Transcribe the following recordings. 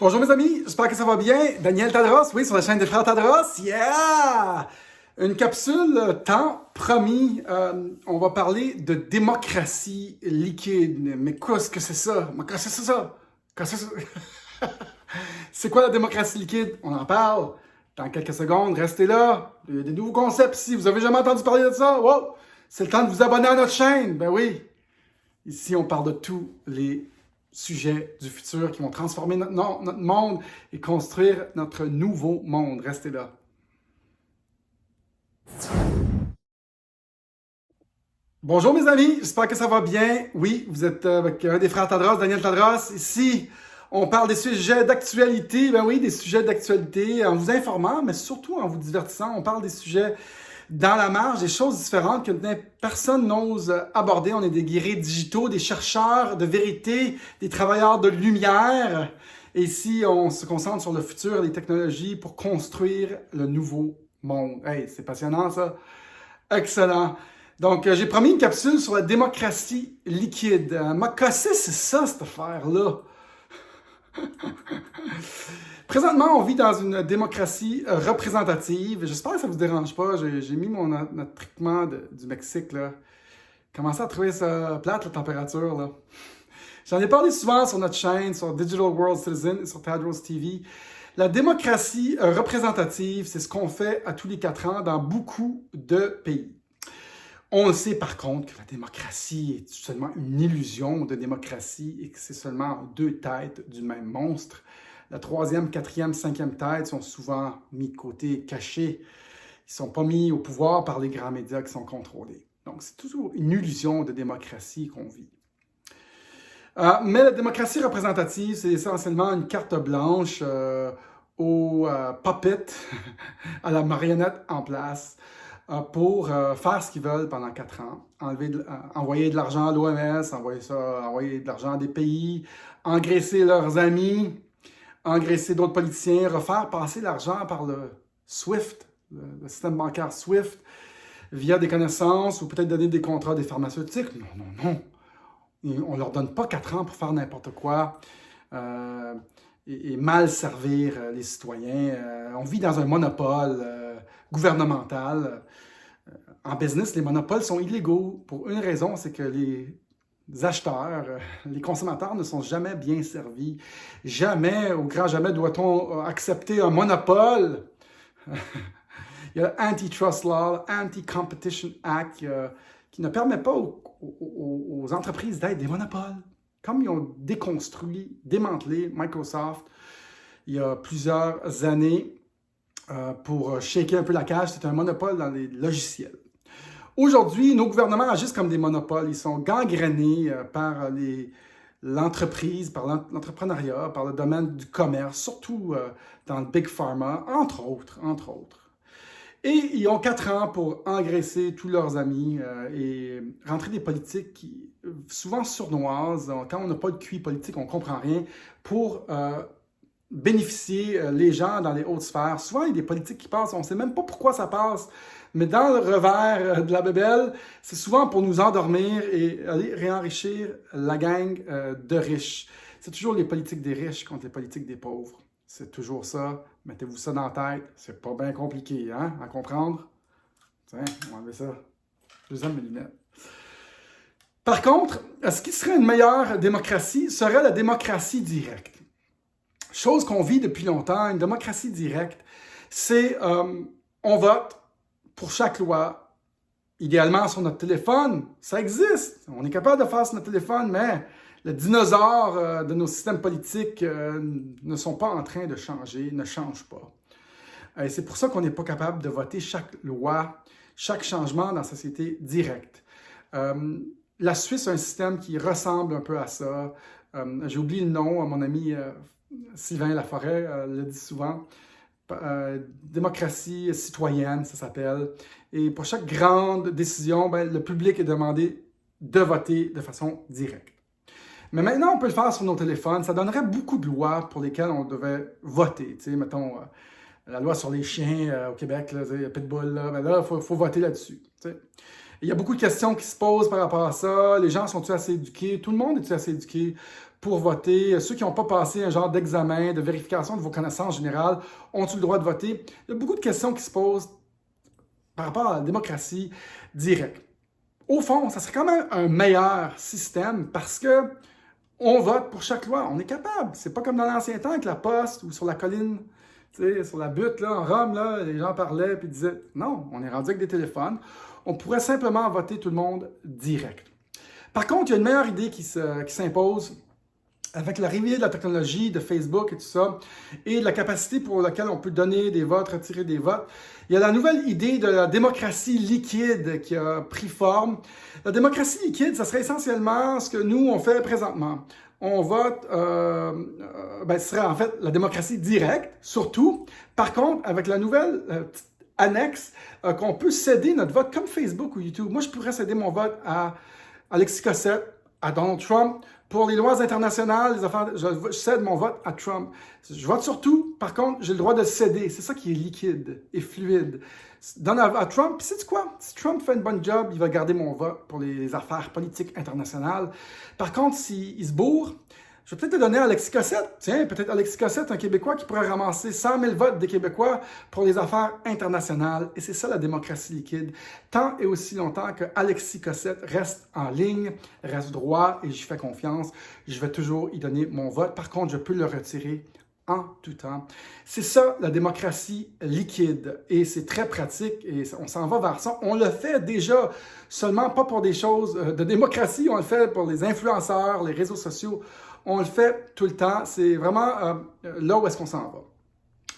Bonjour mes amis, j'espère que ça va bien. Daniel Tadros, oui, sur la chaîne des frères Tadros. Yeah! Une capsule tant promis. On va parler de démocratie liquide. Mais qu'est-ce que c'est ça? Qu'est-ce que c'est ça? Qu'est-ce que c'est ça? C'est quoi la démocratie liquide? On en parle dans quelques secondes. Restez là. Il y a des nouveaux concepts ici. Vous avez jamais entendu parler de ça? Wow! C'est le temps de vous abonner à notre chaîne. Ben oui. Ici, on parle de tous les sujets du futur qui vont transformer notre monde et construire notre nouveau monde. Restez là. Bonjour mes amis, j'espère que ça va bien. Oui, vous êtes avec un des frères Tadros, Daniel Tadros. Ici, on parle des sujets d'actualité. Ben oui, des sujets d'actualité en vous informant, mais surtout en vous divertissant. On parle des sujets dans la marge, des choses différentes que personne n'ose aborder. On est des guerriers digitaux, des chercheurs de vérité, des travailleurs de lumière. Et ici, on se concentre sur le futur des technologies pour construire le nouveau monde. Hey, c'est passionnant ça. Excellent. Donc, j'ai promis une capsule sur la démocratie liquide. Qu'est-ce que c'est ça, cette affaire-là? Présentement, on vit dans une démocratie représentative. J'espère que ça ne vous dérange pas. J'ai mis notre traitement du Mexique, là. Commencez à trouver ça plate, la température, là. J'en ai parlé souvent sur notre chaîne, sur Digital World Citizen et sur Tadros TV. La démocratie représentative, c'est ce qu'on fait à tous les 4 ans dans beaucoup de pays. On le sait par contre que la démocratie est seulement une illusion de démocratie et que c'est seulement 2 têtes du même monstre. La 3e, 4e, 5e tête sont souvent mis de côté, cachés. Ils ne sont pas mis au pouvoir par les grands médias qui sont contrôlés. Donc, c'est toujours une illusion de démocratie qu'on vit. Mais la démocratie représentative, c'est essentiellement une carte blanche au puppet, à la marionnette en place, pour faire ce qu'ils veulent pendant 4 ans. Envoyer de l'argent à l'OMS, envoyer de l'argent à des pays, engraisser leurs amis, engraisser d'autres politiciens, refaire passer l'argent par le SWIFT, le système bancaire SWIFT, via des connaissances ou peut-être donner des contrats des pharmaceutiques. Non. On ne leur donne pas 4 ans pour faire n'importe quoi et mal servir les citoyens. On vit dans un monopole gouvernemental. En business, les monopoles sont illégaux pour une raison, c'est que les acheteurs, les consommateurs ne sont jamais bien servis. Jamais, au grand jamais, doit-on accepter un monopole. Il y a l'Antitrust Law, Anti-Competition Act, qui ne permet pas aux entreprises d'être des monopoles. Comme ils ont démantelé Microsoft il y a plusieurs années pour shaker un peu la cage, c'est un monopole dans les logiciels. Aujourd'hui, nos gouvernements agissent comme des monopoles. Ils sont gangrénés par l'entreprise, par l'entrepreneuriat, par le domaine du commerce, surtout dans le Big Pharma, entre autres. Et ils ont 4 ans pour engraisser tous leurs amis et rentrer des politiques qui, souvent sournoises, quand on n'a pas de QI politique, on ne comprend rien, pour bénéficier les gens dans les hautes sphères. Souvent, il y a des politiques qui passent, on ne sait même pas pourquoi ça passe, mais dans le revers de la bébelle, c'est souvent pour nous endormir et aller réenrichir la gang de riches. C'est toujours les politiques des riches contre les politiques des pauvres. C'est toujours ça. Mettez-vous ça dans la tête. C'est pas bien compliqué, hein, à comprendre. Tiens, on va enlever ça. J'aime mes lunettes. Par contre, ce qui serait une meilleure démocratie serait la démocratie directe. Chose qu'on vit depuis longtemps, une démocratie directe, c'est on vote pour chaque loi, idéalement sur notre téléphone. Ça existe. On est capable de faire sur notre téléphone, mais les dinosaures de nos systèmes politiques ne sont pas en train de changer, ne changent pas. Et c'est pour ça qu'on n'est pas capable de voter chaque loi, chaque changement dans la société directe. La Suisse a un système qui ressemble un peu à ça. J'ai oublié le nom, mon ami Sylvain Laforêt le dit souvent. Démocratie citoyenne, ça s'appelle. Et pour chaque grande décision, le public est demandé de voter de façon directe. Mais maintenant, on peut le faire sur nos téléphones. Ça donnerait beaucoup de lois pour lesquelles on devait voter. Tu sais, mettons, la loi sur les chiens au Québec, là, il y a Pitbull, là, il faut voter là-dessus. Tu sais. Il y a beaucoup de questions qui se posent par rapport à ça. Les gens sont-ils assez éduqués? Tout le monde est-il assez éduqué pour voter. Ceux qui n'ont pas passé un genre d'examen, de vérification de vos connaissances générales, ont-ils le droit de voter? Il y a beaucoup de questions qui se posent par rapport à la démocratie directe. Au fond, ça serait quand même un meilleur système parce que on vote pour chaque loi. On est capable. C'est pas comme dans l'ancien temps avec la poste ou sur la colline, tu sais, sur la butte, là, en Rome, là, les gens parlaient et disaient non, on est rendu avec des téléphones. On pourrait simplement voter tout le monde direct. Par contre, il y a une meilleure idée qui s'impose avec l'arrivée de la technologie, de Facebook et tout ça, et de la capacité pour laquelle on peut donner des votes, retirer des votes. Il y a la nouvelle idée de la démocratie liquide qui a pris forme. La démocratie liquide, ça serait essentiellement ce que nous, on fait présentement. On vote, ce serait en fait la démocratie directe, surtout. Par contre, avec la nouvelle annexe, qu'on peut céder notre vote comme Facebook ou YouTube. Moi, je pourrais céder mon vote à Alexis Cossette, à Donald Trump. Pour les lois internationales, les affaires, je cède mon vote à Trump. Je vote sur tout, par contre, j'ai le droit de le céder. C'est ça qui est liquide et fluide. Donne à Trump, puis sais-tu quoi? Si Trump fait une bonne job, il va garder mon vote pour les affaires politiques internationales. Par contre, s'il se bourre, je vais peut-être le donner à Alexis Cossette. Tiens, peut-être Alexis Cossette, un Québécois qui pourrait ramasser 100 000 votes des Québécois pour les affaires internationales. Et c'est ça la démocratie liquide. Tant et aussi longtemps que Alexis Cossette reste en ligne, reste droit et j'y fais confiance, je vais toujours y donner mon vote. Par contre, je peux le retirer en tout temps. C'est ça, la démocratie liquide. Et c'est très pratique et on s'en va vers ça. On le fait déjà, seulement pas pour des choses de démocratie, on le fait pour les influenceurs, les réseaux sociaux. On le fait tout le temps. C'est vraiment là où est-ce qu'on s'en va.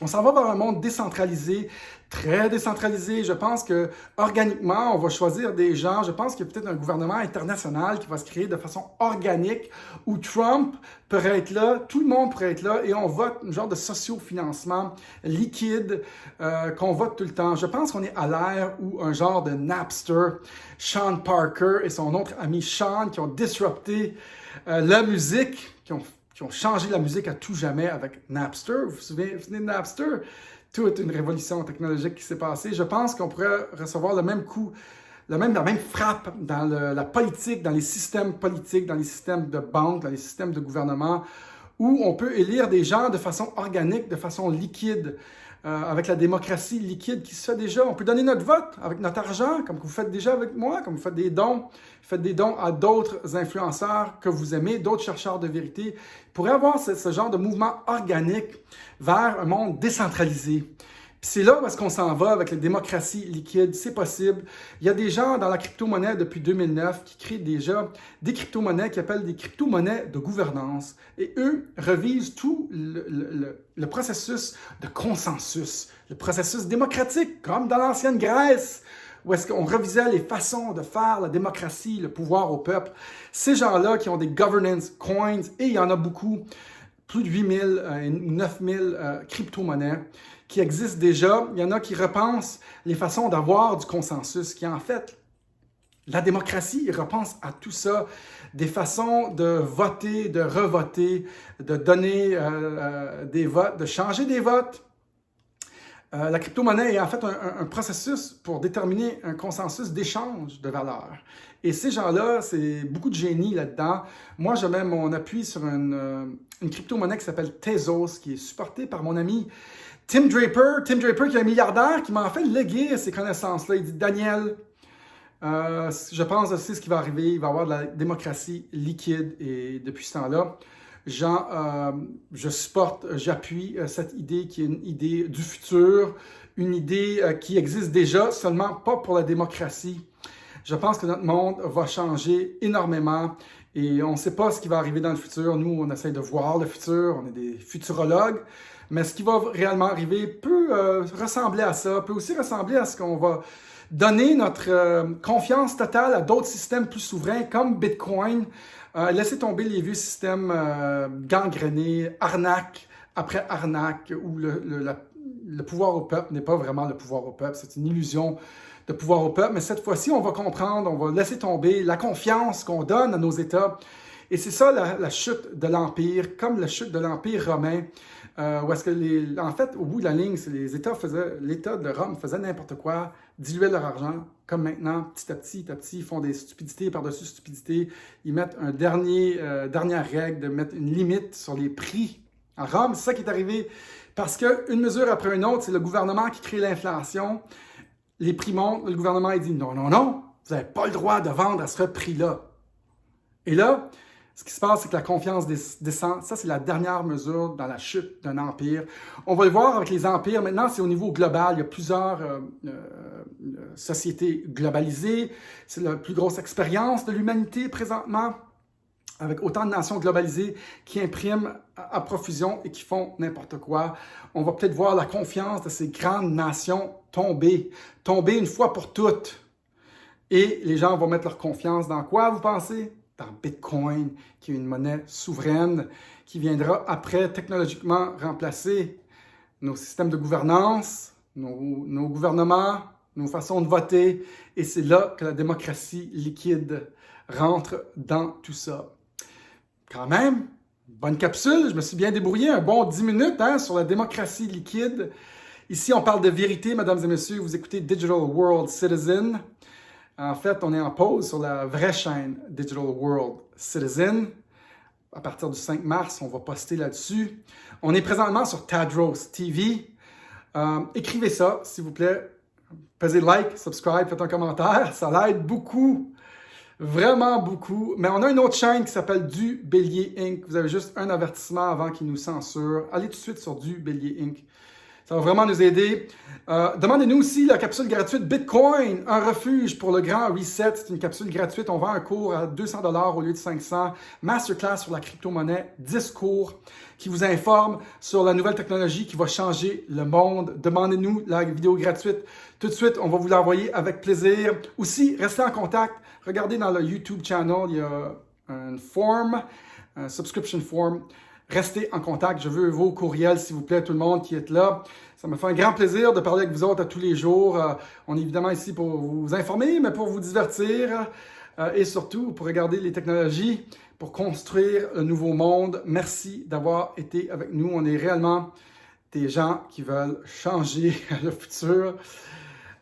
On s'en va vers un monde décentralisé, très décentralisé. Je pense que organiquement, on va choisir des gens. Je pense qu'il y a peut-être un gouvernement international qui va se créer de façon organique où Trump pourrait être là, tout le monde pourrait être là et on vote un genre de socio-financement liquide qu'on vote tout le temps. Je pense qu'on est à l'ère où un genre de Napster, Sean Parker et son autre ami Sean qui ont disrupté la musique, qui ont changé la musique à tout jamais avec Napster. Vous vous souvenez de Napster? Toute une révolution technologique qui s'est passée. Je pense qu'on pourrait recevoir le même coup, la même frappe dans la politique, dans les systèmes politiques, dans les systèmes de banque, dans les systèmes de gouvernement, où on peut élire des gens de façon organique, de façon liquide, avec la démocratie liquide qui se fait déjà. On peut donner notre vote avec notre argent, comme vous faites déjà avec moi, comme vous faites des dons. Faites des dons à d'autres influenceurs que vous aimez, d'autres chercheurs de vérité. Vous pourrez avoir ce genre de mouvement organique vers un monde décentralisé. Puis c'est là où est-ce qu'on s'en va avec la démocratie liquide. C'est possible. Il y a des gens dans la crypto-monnaie depuis 2009 qui créent déjà des crypto-monnaies qui appellent des crypto-monnaies de gouvernance. Et eux revisent tout le processus de consensus, le processus démocratique, comme dans l'ancienne Grèce, où est-ce qu'on revisait les façons de faire la démocratie, le pouvoir au peuple. Ces gens-là qui ont des governance coins, et il y en a beaucoup, plus de 8000 ou 9000 crypto-monnaies qui existent déjà. Il y en a qui repensent les façons d'avoir du consensus, qui en fait, la démocratie, ils repensent à tout ça, des façons de voter, de revoter, de donner des votes, de changer des votes. La crypto-monnaie est en fait un processus pour déterminer un consensus d'échange de valeurs. Et ces gens-là, c'est beaucoup de génie là-dedans. Moi, je mets mon appui sur une crypto-monnaie qui s'appelle Tezos, qui est supportée par mon ami Tim Draper. Tim Draper, qui est un milliardaire, qui m'a en fait légué ces connaissances-là. Il dit, Daniel, je pense que c'est ce qui va arriver. Il va y avoir de la démocratie liquide. Et depuis ce temps-là, je supporte, j'appuie cette idée qui est une idée du futur, une idée qui existe déjà, seulement pas pour la démocratie. Je pense que notre monde va changer énormément et on ne sait pas ce qui va arriver dans le futur. Nous, on essaie de voir le futur, on est des futurologues, mais ce qui va réellement arriver peut ressembler à ça, peut aussi ressembler à ce qu'on va donner notre confiance totale à d'autres systèmes plus souverains comme Bitcoin. Laissez tomber les vieux systèmes gangrénés, arnaque après arnaque, où le pouvoir au peuple n'est pas vraiment le pouvoir au peuple, c'est une illusion de pouvoir au peuple. Mais cette fois-ci, on va comprendre, on va laisser tomber la confiance qu'on donne à nos États. Et c'est ça la chute de l'Empire, comme la chute de l'Empire romain, où est-ce que, en fait, au bout de la ligne, l'État de Rome faisait n'importe quoi, diluaient leur argent, comme maintenant, petit à petit, ils font des stupidités par-dessus stupidités. Ils mettent dernière règle de mettre une limite sur les prix. À Rome, c'est ça qui est arrivé. Parce qu'une mesure après une autre, c'est le gouvernement qui crée l'inflation. Les prix montent, le gouvernement il dit non, non, non, vous n'avez pas le droit de vendre à ce prix-là. Et là, ce qui se passe, c'est que la confiance descend. Ça, c'est la dernière mesure dans la chute d'un empire. On va le voir avec les empires. Maintenant, c'est au niveau global. Il y a plusieurs sociétés globalisées. C'est la plus grosse expérience de l'humanité présentement, avec autant de nations globalisées qui impriment à profusion et qui font n'importe quoi. On va peut-être voir la confiance de ces grandes nations tomber une fois pour toutes. Et les gens vont mettre leur confiance dans quoi, vous pensez? Dans Bitcoin, qui est une monnaie souveraine, qui viendra après technologiquement remplacer nos systèmes de gouvernance, nos gouvernements, nos façons de voter. Et c'est là que la démocratie liquide rentre dans tout ça. Quand même, bonne capsule, je me suis bien débrouillé, un bon 10 minutes sur la démocratie liquide. Ici, on parle de vérité, mesdames et messieurs, vous écoutez Digital World Citizen. En fait, on est en pause sur la vraie chaîne Digital World Citizen. À partir du 5 mars, on va poster là-dessus. On est présentement sur Tadros TV. Écrivez ça, s'il vous plaît. Pesez like, subscribe, faites un commentaire. Ça l'aide beaucoup. Vraiment beaucoup. Mais on a une autre chaîne qui s'appelle Du Bélier Inc. Vous avez juste un avertissement avant qu'ils nous censurent. Allez tout de suite sur Du Bélier Inc. Ça va vraiment nous aider. Demandez-nous aussi la capsule gratuite Bitcoin, un refuge pour le grand reset. C'est une capsule gratuite. On vend un cours à 200 $ au lieu de 500. Masterclass sur la crypto-monnaie, 10 cours qui vous informent sur la nouvelle technologie qui va changer le monde. Demandez-nous la vidéo gratuite. Tout de suite, on va vous l'envoyer avec plaisir. Aussi, restez en contact. Regardez dans le YouTube channel, il y a un form, un subscription form. Restez en contact. Je veux vos courriels, s'il vous plaît, tout le monde qui est là. Ça me fait un grand plaisir de parler avec vous autres à tous les jours. On est évidemment ici pour vous informer, mais pour vous divertir et surtout pour regarder les technologies, pour construire le nouveau monde. Merci d'avoir été avec nous. On est réellement des gens qui veulent changer le futur.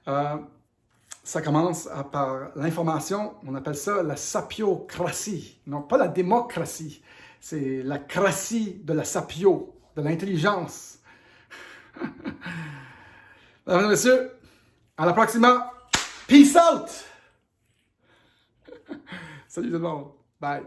Ça commence par l'information. On appelle ça la sapiocratie. Non, pas la démocratie. C'est la cratie de la sapio, de l'intelligence. Mesdames et messieurs, à la proxima. Peace out! Salut tout le monde. Bye.